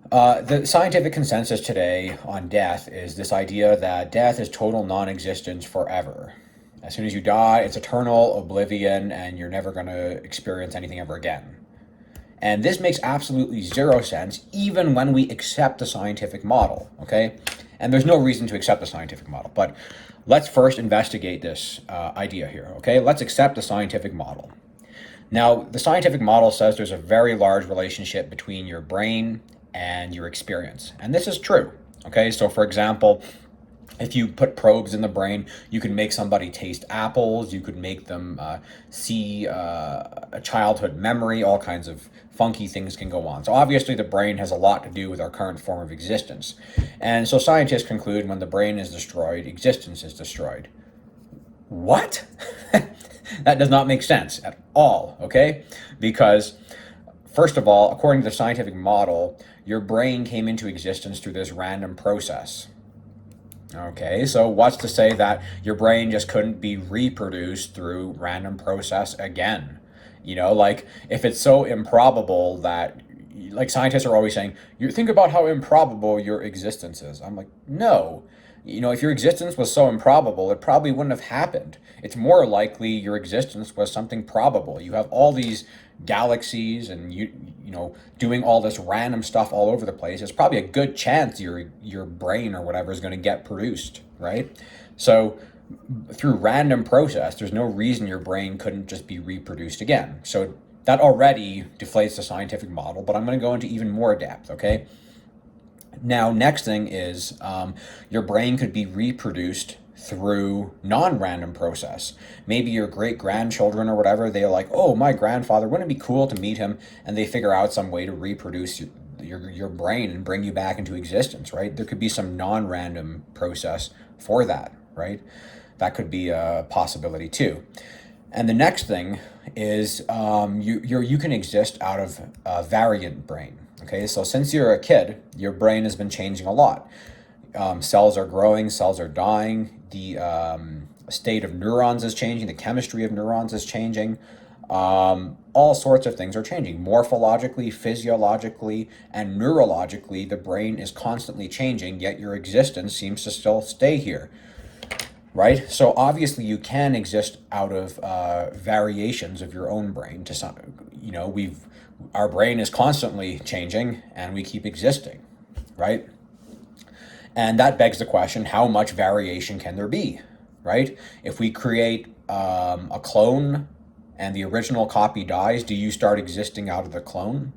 The scientific consensus today on death is this idea that death is total non-existence forever. As soon as you die, it's eternal oblivion, and you're never going to experience anything ever again. And this makes absolutely zero sense, even when we accept the scientific model, okay? And there's no reason to accept the scientific model, but let's first investigate this idea here, okay? Let's accept the scientific model. Now, the scientific model says there's a very large relationship between your brain and your experience. And this is true. Okay, so for example, if you put probes in the brain, you can make somebody taste apples, you could make them see a childhood memory, all kinds of funky things can go on. So obviously the brain has a lot to do with our current form of existence. And so scientists conclude when the brain is destroyed, existence is destroyed. What? That does not make sense at all, okay? Because, first of all, according to the scientific model, your brain came into existence through this random process. Okay, so what's to say that your brain just couldn't be reproduced through random process again? You know, like, if it's so improbable that, like, scientists are always saying, you think about how improbable your existence is. I'm like, no. You know, if your existence was so improbable, it probably wouldn't have happened. It's more likely your existence was something probable. You have all these galaxies and you know, doing all this random stuff all over the place. It's probably a good chance your brain or whatever is going to get produced, right? So through random process, there's no reason your brain couldn't just be reproduced again. So that already deflates the scientific model, but I'm going to go into even more depth, okay? Now, next thing is your brain could be reproduced through non-random process. Maybe your great-grandchildren or whatever, they're like, oh, my grandfather, wouldn't it be cool to meet him? And they figure out some way to reproduce your brain and bring you back into existence, right? There could be some non-random process for that, right? That could be a possibility too. And the next thing is you can exist out of a variant brain. Okay, so since you're a kid, your brain has been changing a lot. Cells are growing, cells are dying, the state of neurons is changing, the chemistry of neurons is changing. All sorts of things are changing. Morphologically, physiologically, and neurologically, the brain is constantly changing, yet your existence seems to still stay here. Right? So obviously you can exist out of variations of your own brain to some, you know, our brain is constantly changing and we keep existing, right? And that begs the question, how much variation can there be, right? If we create a clone and the original copy dies, do you start existing out of the clone?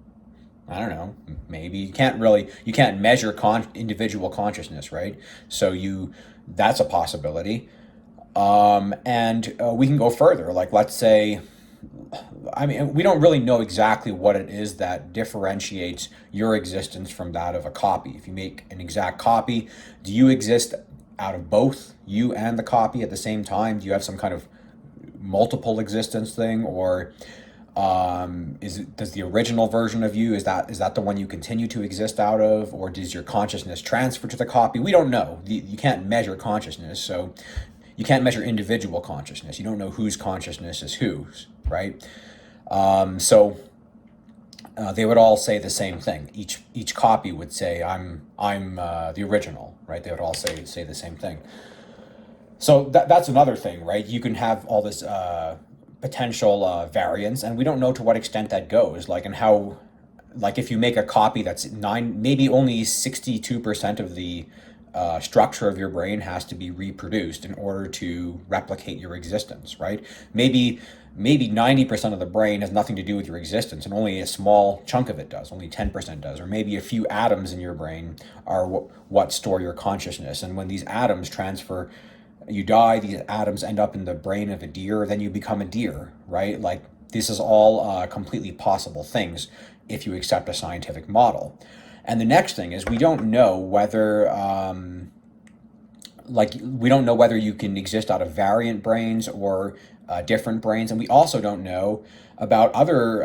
I don't know, maybe. You can't measure individual consciousness, right? So that's a possibility. And we can go further. Like, let's say, I mean, we don't really know exactly what it is that differentiates your existence from that of a copy. If you make an exact copy, do you exist out of both you and the copy at the same time? Do you have some kind of multiple existence thing, or does the original version of you, is that the one you continue to exist out of, or does your consciousness transfer to the copy? We don't know. You can't measure consciousness, so you can't measure individual consciousness. You don't know whose consciousness is whose, right? So they would all say the same thing. Each copy would say, I'm the original, right? They would all say the same thing. So that's another thing, right? You can have all this potential variance, and we don't know to what extent that goes. Like, and how, like, if you make a copy that's maybe only 62% of the structure of your brain has to be reproduced in order to replicate your existence, right? Maybe 90% of the brain has nothing to do with your existence, and only a small chunk of it does, only 10% does. Or maybe a few atoms in your brain are what store your consciousness. And when these atoms transfer, you die, these atoms end up in the brain of a deer, then you become a deer, right? Like, this is all completely possible things if you accept a scientific model. And the next thing is, we don't know whether you can exist out of variant brains or different brains, and we also don't know about other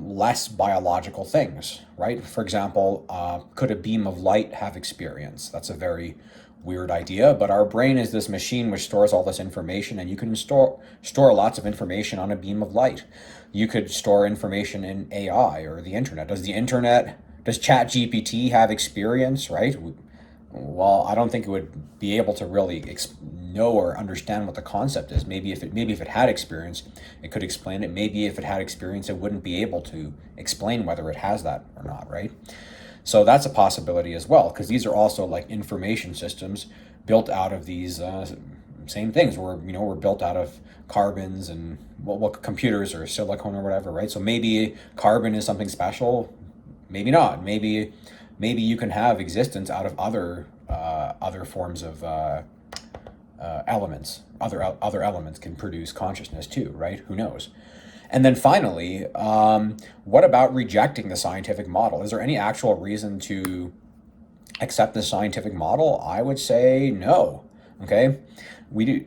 less biological things, right? For example, could a beam of light have experience? That's a very weird idea, but our brain is this machine which stores all this information, and you can store lots of information on a beam of light. You could store information in AI or the internet. Does the internet Does ChatGPT have experience, right? Well, I don't think it would be able to really know or understand what the concept is. Maybe if it had experience, it could explain it. Maybe if it had experience, it wouldn't be able to explain whether it has that or not, right? So that's a possibility as well, because these are also like information systems built out of these same things. We're built out of carbons and what computers or silicon or whatever, right? So maybe carbon is something special, maybe not. Maybe you can have existence out of other forms of elements. Other elements can produce consciousness too, right? Who knows? And then finally, what about rejecting the scientific model? Is there any actual reason to accept the scientific model? I would say no. Okay, we do.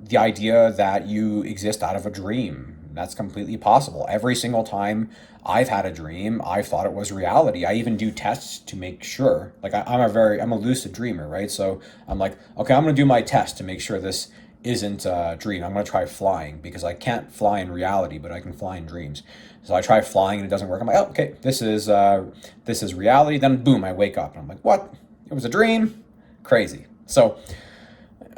The idea that you exist out of a dream, that's completely possible. Every single time I've had a dream, I've thought it was reality. I even do tests to make sure. Like I'm a lucid dreamer, right? So I'm like, okay, I'm gonna do my test to make sure this isn't a dream. I'm gonna try flying because I can't fly in reality, but I can fly in dreams. So I try flying and it doesn't work. I'm like, oh, okay, this is reality. Then boom, I wake up and I'm like, what? It was a dream? Crazy. So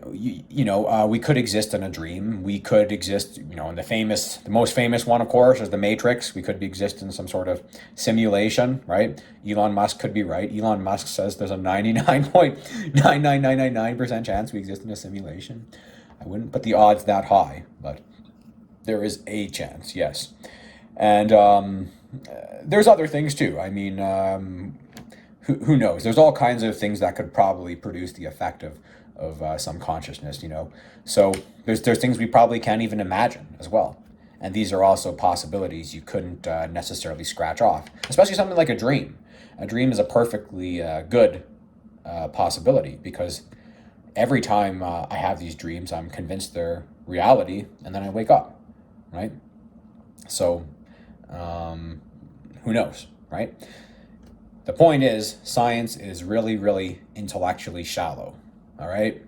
we could exist in a dream. We could exist, in the most famous one, of course, is the Matrix. We could exist in some sort of simulation, right? Elon Musk could be right. Elon Musk says there's a 99.99999% chance we exist in a simulation. I wouldn't put the odds that high, but there is a chance, yes. And there's other things too. I mean, who knows? There's all kinds of things that could probably produce the effect of some consciousness, So there's things we probably can't even imagine as well. And these are also possibilities you couldn't necessarily scratch off, especially something like a dream. A dream is a perfectly good possibility because every time I have these dreams, I'm convinced they're reality, and then I wake up, right? So who knows, right? The point is, science is really, really intellectually shallow. All right,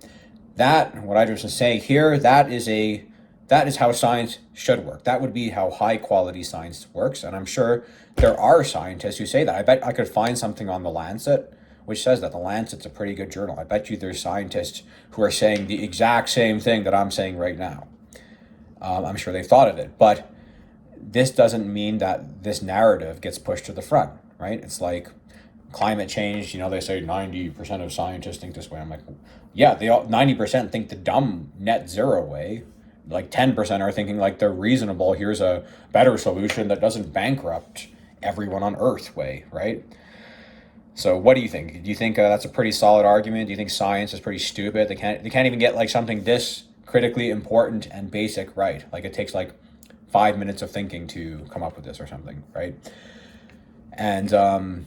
what I just was saying here, that is how science should work. That would be how high quality science works, and I'm sure there are scientists who say that. I bet I could find something on the Lancet which says that. The Lancet's a pretty good journal. I bet you there's scientists who are saying the exact same thing that I'm saying right now. I'm sure they've thought of it, but this doesn't mean that this narrative gets pushed to the front, right? It's like climate change, they say 90% of scientists think this way. I'm like, yeah, 90% think the dumb net zero way. Like 10% are thinking like the reasonable, here's a better solution that doesn't bankrupt everyone on Earth way, right? So what do you think? Do you think that's a pretty solid argument? Do you think science is pretty stupid? They can't even get like something this critically important and basic right? Like it takes like 5 minutes of thinking to come up with this or something, right? And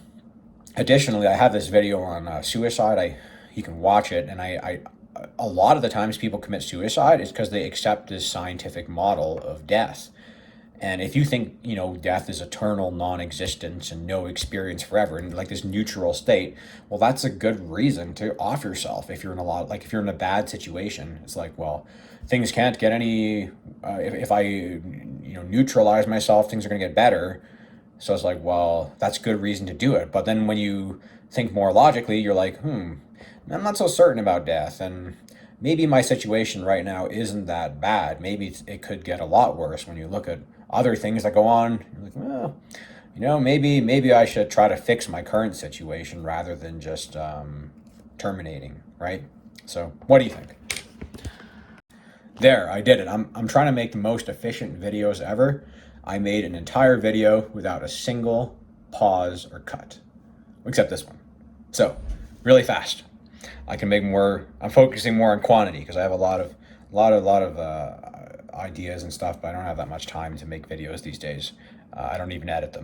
additionally, I have this video on suicide. You can watch it, and I a lot of the times people commit suicide is because they accept this scientific model of death. And if you think, death is eternal non-existence and no experience forever and like this neutral state, well, that's a good reason to off yourself if you're if you're in a bad situation. It's like, well, things can't get any, if I, neutralize myself, things are going to get better. So it's like, well, that's a good reason to do it. But then when you think more logically, you're like, I'm not so certain about death. And maybe my situation right now isn't that bad. Maybe it could get a lot worse when you look at other things that go on. You're like, well, maybe I should try to fix my current situation rather than just terminating, right? So what do you think? There, I did it. I'm trying to make the most efficient videos ever. I made an entire video without a single pause or cut, except this one. So, really fast. I can make more. I'm focusing more on quantity because I have a lot of ideas and stuff, but I don't have that much time to make videos these days. I don't even edit them.